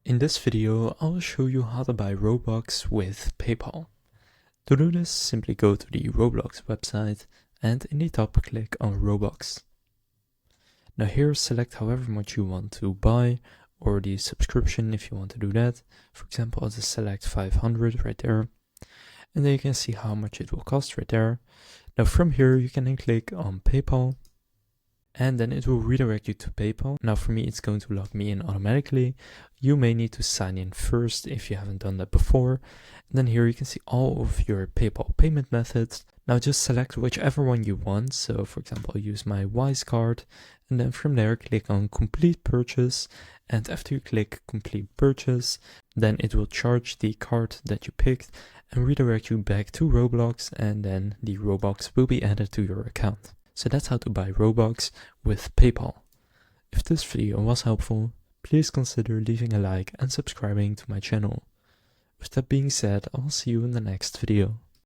In this video, I will show you how to buy Robux with PayPal. To do this, simply go to the Roblox website and in the top click on Robux. Now here select however much you want to buy or the subscription if you want to do that. For example, I'll just select 500 right there. And then you can see how much it will cost right there. Now from here you can then click on PayPal. And then it will redirect you to PayPal. Now for me, it's going to log me in automatically. You may need to sign in first if you haven't done that before. And then here you can see all of your PayPal payment methods. Now just select whichever one you want. So for example, I'll use my Wise card. And then from there, click on complete purchase. And after you click complete purchase, then it will charge the card that you picked and redirect you back to Roblox. And then the Robux will be added to your account. So that's how to buy Robux with PayPal. If this video was helpful, please consider leaving a like and subscribing to my channel. With that being said, I'll see you in the next video.